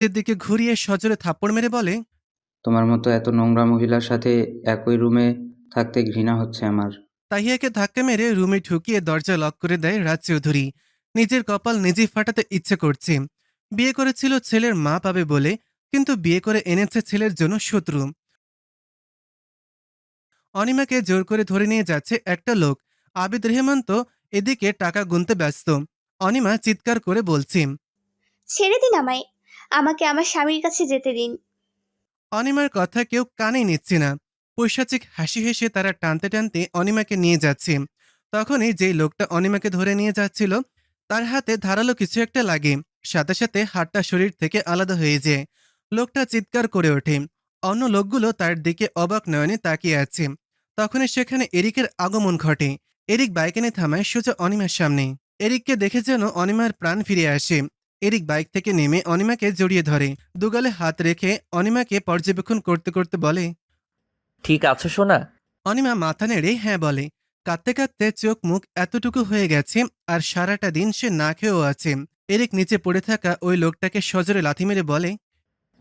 অর্কের দিকে ঘুরিয়ে সজোরে থাপ্পড় মেরে বলে, তোমার মতো এত নোংরা মহিলার সাথে একই রুমে থাকতে ঘৃণা হচ্ছে আমার। তাহিয়াকে ধাক্কা মেরে রুমে ঢুকিয়ে দরজা লক করে দেয় রাজ চৌধুরী। নিজের কপাল নিজেই ফাটাতে ইচ্ছে করছে। বিয়ে করেছিল ছেলের মা পাবে বলে, কিন্তু বিয়ে করে এনেছে ছেলের জন্য শত্রু। অনিমাকে জোর করে ধরে নিয়ে যাচ্ছে একটা লোক। আবিদ রেহমান তো এদিকে টাকা গুনতে ব্যস্ত। অনিমা চিৎকার করে বলছে। ছেড়ে দিন আমায়। আমাকে আমার স্বামীর কাছে যেতে দিন। অনিমার কথা কেউ কানে নিচ্ছে না। পৈশাচিক হাসি হেসে তারা টানতে টানতে অনিমাকে নিয়ে যাচ্ছে। তখনই যেই লোকটা অনিমাকে ধরে নিয়ে যাচ্ছিল তার হাতে ধারালো কিছু একটা লাগে। সাথে সাথে হাতটা শরীর থেকে আলাদা হয়ে যায়। লোকটা চিৎকার করে ওঠে। অন্য লোকগুলো তার দিকে অবাক নয়নে তাকিয়ে আছে। তখনই সেখানে এরিকের আগমন ঘটে। এরিক বাইক এনে থামায় সোজা অনিমার সামনে। এরিককে দেখে যেন অনিমার প্রাণ ফিরে আসে। এরিক বাইক থেকে নেমে অনিমাকে জড়িয়ে ধরে। দুগালে হাত রেখে অনিমাকে পর্যবেক্ষণ করতে করতে বলে, ঠিক আছো সোনা? অনিমা মাথা নেড়ে হ্যাঁ বলে। কাঁদতে কাঁদতে চোখ মুখ এতটুকু হয়ে গেছে, আর সারাটা দিন সে না খেয়েও আছে। এরিক নিচে পড়ে থাকা ওই লোকটাকে সজোরে লাথি মেরে বলে,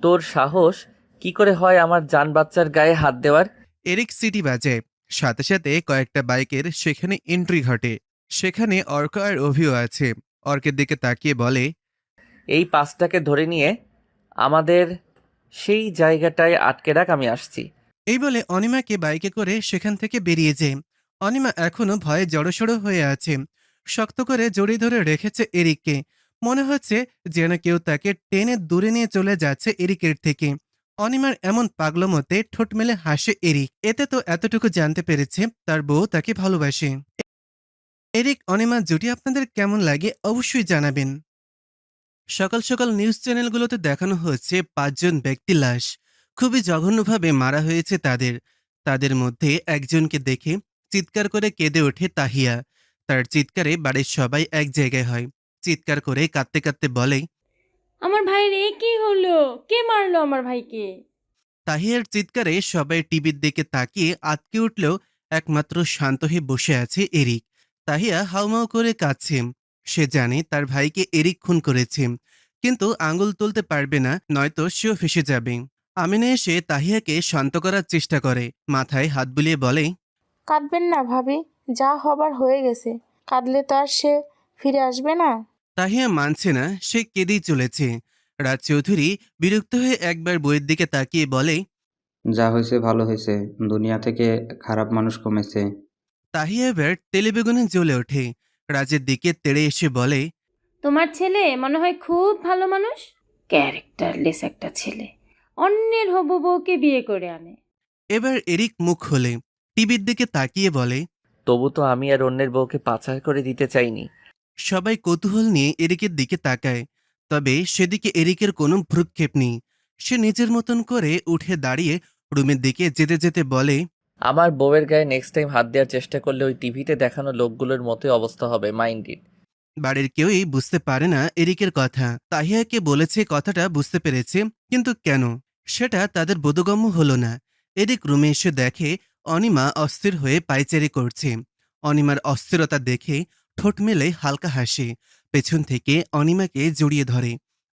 তোর সাহস কি করে হয় আমার জান বাচ্চার গায়ে হাত দেওয়ার? এরিক সিটি বাজে। সাথে সাথে কয়েকটা বাইকের সেখানে এন্ট্রি ঘটে। সেখানে অর্ক আর অভিও আছে। অর্কের দিকে তাকিয়ে বলে, এই পাঁচটাকে ধরে নিয়ে আমাদের সেই জায়গাটায় আটকে রাখ, আমি আসছি। এই বলে অনিমাকে বাইকে করে সেখান থেকে বেরিয়ে যায়। অনিমা এখনো ভয়ে জড়সড় হয়ে আছে। শক্ত করে জড়িয়ে ধরে রেখেছে এরিককে। মনে হচ্ছে যেন কেউ তাকে টেনে দূরে নিয়ে চলে যাচ্ছে এরিকের থেকে। অনিমার এমন পাগলমতে ঠোঁট মেলে হাসে এরিক। এতে তো এতটুকু জানতে পেরেছে তার বউ তাকে ভালোবাসে। এরিক অনিমা জুটি আপনাদের কেমন লাগে অবশ্যই জানাবেন। সকাল সকাল নিউজ চ্যানেলগুলোতে দেখানো হচ্ছে 5 জন ব্যক্তি লাশ। খুবই জঘন্যভাবে মারা হয়েছে তাদের। তাদের মধ্যে একজনকে দেখে চিৎকার করে কেঁদে ওঠে তাহিয়া। তার চিৎকারে বাড়ির সবাই এক জায়গায় হয়। চিৎকার করে কাঁদতে কাঁদতে বলে, আমার ভাইয়ের এ কি হলো? কে মারলো আমার ভাইকে? তাহিয়ার চিৎকারে সবাই টিভির দিকে তাকিয়ে আঁতকে উঠলেও একমাত্র শান্ত হয়ে বসে আছে এরিক। তাহিয়া হাউমাউ করে কাঁদছে। সে জানে তার ভাইকে এরিক খুন করেছে, কিন্তু আঙুল তুলতে পারবে না, নয়তো সেও ফেসে যাবে। আমিনা এসে তাহিয়াকে শান্ত করার চেষ্টা করে। মাথায় হাত বুলিয়ে বলে, কাঁদবেন না ভাবি, যা হবার হয়ে গেছে। কাঁদলে তো আর সে ফিরে আসবে না। তাহিয়া মানছে না, সে কেঁদেই চলেছে। রাজ চৌধুরী বিরক্ত হয়ে একবার বইয়ের দিকে তাকিয়ে বলে, যা হয়েছে ভালো হয়েছে, দুনিয়া থেকে খারাপ মানুষ কমেছে। তাহিয়া এবার তেলেবেগুনে জ্বলে ওঠে। রাজের দিকে তেড়ে এসে বলে, তোমার ছেলে মনে হয় খুব ভালো মানুষ। ক্যারেক্টারলেস একটা ছেলে, অন্যের হবু বউকে বিয়ে করে আনে। এবার এরিক মুখ খোলে। টিভির দিকে তাকিয়ে বলে, তবু তো আমি আর অন্যের বউকে পাচার করে দিতে চাইনি। সবাই কৌতূহল নিয়ে এরিকের দিকে তাকায়। তবে সেদিকে এরিকের কোনো ভ্রুক্ষেপ নেই। সে নিজের মতন করে উঠে দাঁড়িয়ে রুমের দিকে যেতে যেতে বলে, আমার বউয়ের গায়ে নেক্সট টাইম হাত দেওয়ার চেষ্টা করলে ওই টিভিতে দেখানো লোকগুলোর মতোই অবস্থা হবে, মাইন্ড ইট। বাড়ির কেউই বুঝতে পারে না এরিকের কথা। তাহিয়াকে বলেছে কথাটা বুঝতে পেরেছে, কিন্তু কেন সেটা তাদের বোধগম্য হলো না। এরিক রুমে এসে দেখে অনিমা অস্থির হয়ে পায়চারি করছে। অনিমার অস্থিরতা দেখে ঠোঁট মেলে হালকা হাসে। পেছন থেকে অনিমাকে জড়িয়ে ধরে।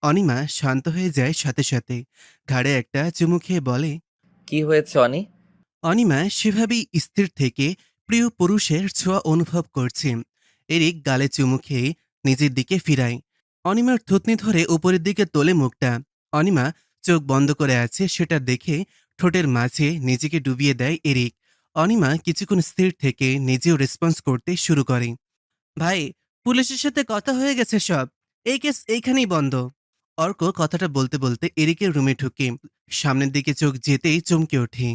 অনিমা শান্ত হয়ে যায় সাথে সাথে। ঘাড়ে একটা চুমু খেয়ে বলে, কি হয়েছে অনি? অনিমা সেভাবেই স্থির থেকে প্রিয় পুরুষের ছোঁয়া অনুভব করছে। এরিক গালে চুমু খেয়ে নিজের দিকে ফিরায়। অনিমার থুতনি ধরে উপরের দিকে তোলে মুখটা। অনিমা চোখ বন্ধ করে আছে সেটা দেখে ঠোঁটের মাঝে নিজেকে ডুবিয়ে দেয় এরিক। অনিমা কিছুক্ষণ স্থির থেকে নিজেও রেসপন্স করতে শুরু করে। ভাই, পুলিশের সাথে কথা হয়ে গেছে সব। এই কেস এইখানেই বন্ধ। অর্ক কথাটা বলতে বলতে এরিকের রুমে ঢুকে সামনের দিকে চোখ যেতেই চমকে ওঠে।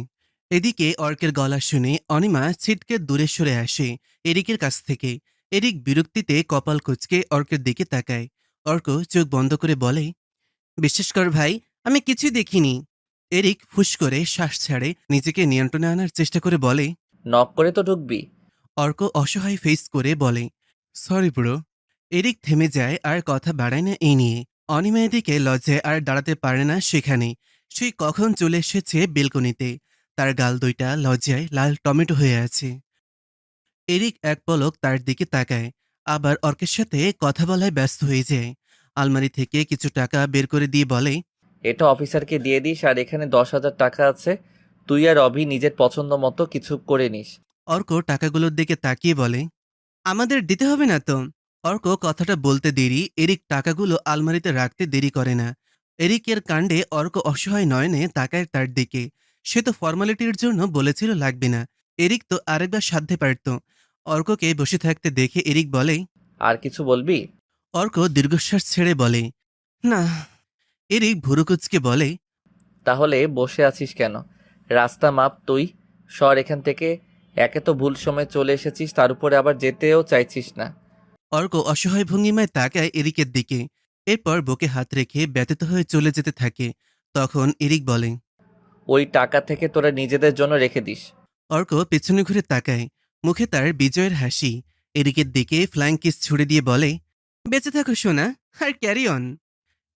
এদিকে অর্কের গলা শুনে অনিমা ছিটকে দূরে সরে আসে এরিকের কাছ থেকে। এরিক বিরক্তিতে কপাল কুঁচকে অর্কের দিকে তাকায়। অর্ক চোখ বন্ধ করে বলে, বিশ্বাস কর ভাই, আমি কিছুই দেখিনি। এরিক ফুস করে শ্বাস ছাড়ে, নিজেকে নিয়ন্ত্রণে আনার চেষ্টা করে বলে। নক করে তো ঢুকবি। অর্ক অসহায় ফেস করে বলে, সরি ব্রো। এরিক থেমে যায় আর কথা বাড়ায় না এই নিয়ে। অনিমা এদিকে লজ্জায় আর দাঁড়াতে পারে না সেখানে। সেই কখন চলে এসেছে বেলকনিতে। তার গাল দুইটা লজ্জায় লাল টমেটো হয়ে আছে। এরিক এক পলক তার দিকে তাকায়, আবার অর্কের সাথে কথা বলায় ব্যস্ত হয়ে যায়। আলমারি থেকে কিছু টাকা বের করে দিয়ে বলে, এটা অফিসারকে দিয়ে দিস, আর এখানে 10,000 টাকা আছে, তুই আর অভি নিজের পছন্দ মতো কিছু করে নিস। অর্ক টাকাগুলোর দিকে তাকিয়ে বলে, আমাদের দিতে হবে না তো। অর্ক কথাটা বলতে দেরি, এরিক টাকাগুলো আলমারিতে রাখতে দেরি করে না। এরিকের কাণ্ডে অর্ক অসহায় নয়নে তাকায় তার দিকে। সে তো ফর্মালিটির জন্য বলেছিল লাগবে না। এরিক তো আরেকবার সাধ্যে পারত। অর্ককে বসে থাকতে দেখে এরিক বলে, আর কিছু বলবি? অর্ক দীর্ঘশ্বাস ছেড়ে বলে, না। এরিক ভুরুকুচকে বলে, তাহলে বসে আছিস কেন? রাস্তা মাপ তুই, সর এখান থেকে। একে তো ভুল সময় চলে এসেছিস, তার উপরে আবার যেতেও চাইছিস না। অর্ক অসহায় ভঙ্গিমায় তাকায় এরিকের দিকে। এরপর বুকে হাত রেখে ব্যথিত হয়ে চলে যেতে থাকে। তখন এরিক বলে, ওই টাকা থেকে তোরা নিজেদের জন্য রেখে দিস। অর্ক পেছনে ঘুরে তাকায়। মুখে তার বিজয়ের হাসি। এরিকের দিকে ফ্লাইং কিস ছুড়ে দিয়ে বলে, বেঁচে থাকো সোনা, আর ক্যারি অন।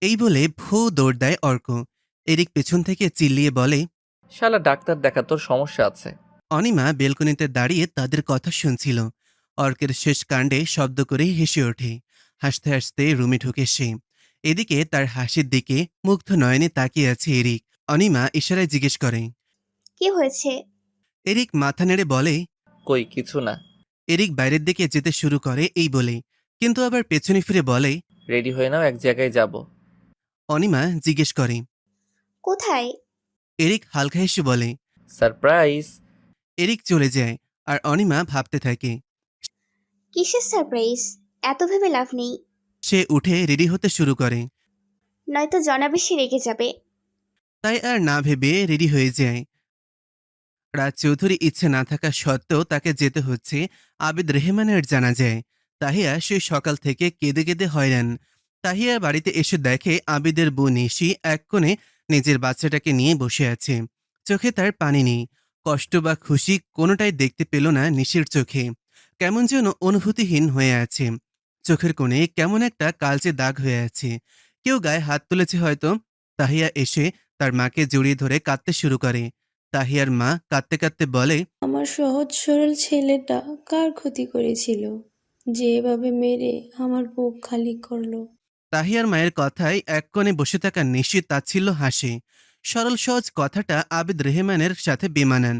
এই বলে ভো দৌড় দেয় অর্ক। এরিক পেছন থেকে চিল্লিয়ে বলে, শালা ডাক্তার দেখা, তোর সমস্যা আছে। অনিমা বেলকনিতে দাঁড়িয়ে তাদের কথা শুনছিল। অর্কের শেষ কাণ্ডে শব্দ করে হেসে ওঠে। হাসতে হাসতে রুমে ঢুকে সে। এদিকে তার হাসির দিকে মুগ্ধ নয়নে তাকিয়ে আছে এরিক। অনিমা ইশারায় জিজ্ঞেস করে। কি হয়েছে? এরিক মাথা নেড়ে বলে, কই কিছু না। এরিক বাইরের দিকে যেতে শুরু করে এই বলে, কিন্তু আবার পেছনে ফিরে বলে। রেডি হয়ে নাও, এক জায়গায় যাব। অনিমা জিজ্ঞেস করে। কোথায়? এরিক হালকা হেসে বলে। সারপ্রাইজ। এরিক চলে যায়। আর অনিমা ভাবতে থাকে। কিসের সারপ্রাইজ? এত ভেবে লাভ নেই, সে উঠে রেডি হতে শুরু করে। নয়তো জনাবেশি রেগে যাবে। তাই আর না ভেবে রেডি হয়ে যায়। রাজ চৌধুরী ইচ্ছে না থাকা সত্ত্বেও তাকে যেতে হচ্ছে আবিদ রেহমানের জানাজায়। তাহিয়া সেই সকাল থেকে কেঁদে কেঁদে হয়রান। তাহিয়া বাড়িতে এসে দেখে আবিদের বউ নিশি এক কোণে নিজের বাচ্চাটাকে নিয়ে বসে আছে। চোখে তার পানি নেই। কষ্ট বা খুশি কোনোটাই দেখতে পেল না নিশির চোখে। কেমন যেন অনুভূতিহীন হয়ে আছে। চোখের কোণে কেমন একটা কালচে দাগ হয়ে আছে। কেউ গায়ে হাত তুলেছে হয়তো। তাহিয়া এসে তার মাকে জড়িয়ে ধরে কাঁদতে শুরু করে। তাহিয়ার মা কাঁদতে কাঁদতে বলে, আমার সহজ সরল ছেলেটা কার ক্ষতি করেছিল যে এভাবে মেরে আমার বুক খালি করলো? তাহিয়ার মায়ের কথায় এক কোণে বসে থাকা নিশি তাচ্ছিল্য হাসে। সরল সহজ কথাটা আবিদ রেহমানের সাথে বেমানান।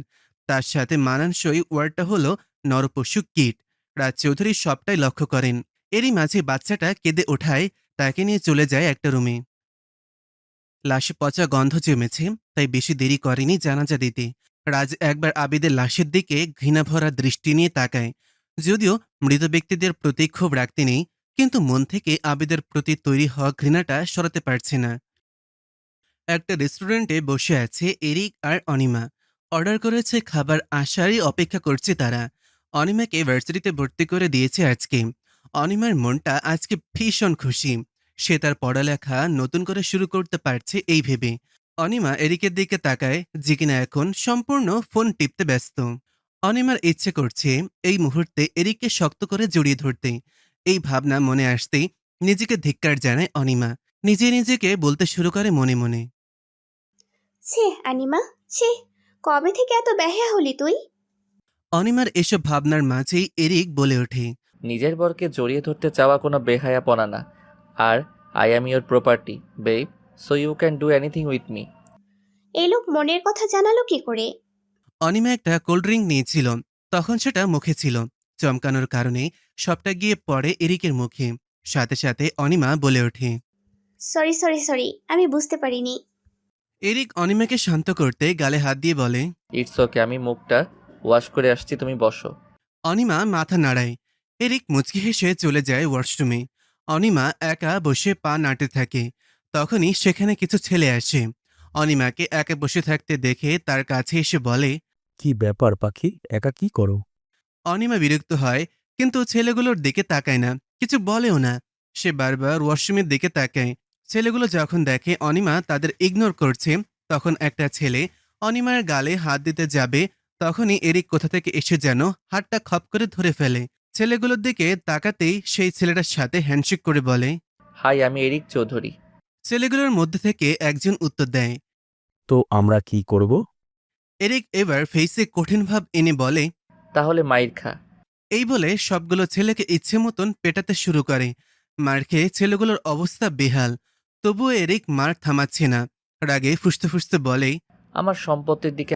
তার সাথে মানানসই ওয়ার্ডটা হলো নরপশু কীট। রাজ চৌধুরী সবটাই লক্ষ্য করেন। এরই মাঝে বাচ্চাটা কেঁদে ওঠায়। তাকে নিয়ে চলে যায় একটা রুমে। লাশে পচা গন্ধ জমেছে, তাই বেশি দেরি করেনি জানাজা দিতে। রাজ একবার আবিদের লাশের দিকে ঘৃণাভরা দৃষ্টি নিয়ে তাকায়। যদিও মৃত ব্যক্তিদের প্রতি ক্ষোভ রাখতে নেই, কিন্তু মন থেকে আবিদের প্রতি তৈরি হওয়া ঘৃণাটা সরাতে পারছে না। একটা রেস্টুরেন্টে বসে আছে এরিক আর অনিমা। অর্ডার করেছে খাবার, আসারই অপেক্ষা করছে তারা। অনিমাকে ভার্সিটিতে ভর্তি করে দিয়েছে আজকে। অনিমার মনটা আজকে ভীষণ খুশি। সে তার পড়ালেখা নতুন করে শুরু করতে পারছে এই ভেবে। অনিমা এরিকের দিকে তাকায়, যে কিনা এখন সম্পূর্ণ ফোন টিপতে ব্যস্ত। অনিমার ইচ্ছে করছে এই মুহূর্তে এরিককে শক্ত করে জড়িয়ে ধরতে। এই ভাবনা মনে আসতেই নিজেকে ধিক্কার জানায় অনিমা। নিজে নিজেকে বলতে শুরু করে মনে মনে। ছে আনিমা, ছে, কবে থেকে এত বেহায়া হলি তুই? অনিমার এসব ভাবনার মাঝেই এরিক বলে ওঠে। নিজের বরকে জড়িয়ে ধরতে চাওয়া কোনো বেহায়াপনা না। আর I am your property, babe, so you can do anything with me. এই লোক মনের কথা জানালো কি করে? অনিমা একটা কোল্ড ড্রিঙ্ক নিয়েছিল, তখন সেটা মুখে ছিল। চমকানোর কারণে সবটা গিয়ে পড়ে এরিকের মুখে। সাথে সাথে অনিমা বলে ওঠে। সরি সরি সরি, আমি বুঝতে পারিনি। এরিক অনিমাকে শান্ত করতে গালে হাত দিয়ে বলে। ইটস ওকে, আমি মুখটা ওয়াশ করে আসছি, তুমি বসো। অনিমা মাথা নাড়ায়। এরিক মুচকি হেসে চলে যায় ওয়াশরুমে। অনিমা একা বসে পা নাড়তে থাকে। তখনই সেখানে কিছু ছেলে আসে। অনিমাকে একা বসে থাকতে দেখে তার কাছে এসে বলে। কি ব্যাপার পাখি, একা কি করো? অনিমা বিরক্ত হয়, কিন্তু ছেলেগুলোর দিকে তাকায় না, কিছু বলেও না। সে বারবার ওয়াশরুমের দিকে তাকায়। ছেলেগুলো যখন দেখে অনিমা তাদের ইগনোর করছে, তখন একটা ছেলে অনিমার গালে হাত দিতে যাবে, তখনই এরিক কোথা থেকে এসে যেন হাতটা খপ করে ধরে ফেলে। ছেলেগুলোর দিকে তাকাতেই সেই ছেলেটার সাথে হ্যান্ডশেক করে বলে। হাই, আমি এরিক চৌধুরী। ছেলেগুলোর মধ্যে থেকে একজন উত্তর দেয়। তো আমরা কি করব? এরিক এবার ফেসে কঠিন ভাব এনে বলে। তাহলে মাইর খা। এই বলে সবগুলো ছেলেকে ইচ্ছে মতন পেটাতে শুরু করে। মার খেয়ে ছেলেগুলোর অবস্থা বেহাল। তবুও এরিক মার থামাচ্ছে না। রাগে ফুসতে ফুসতে বলে, আমার সম্পত্তির দিকে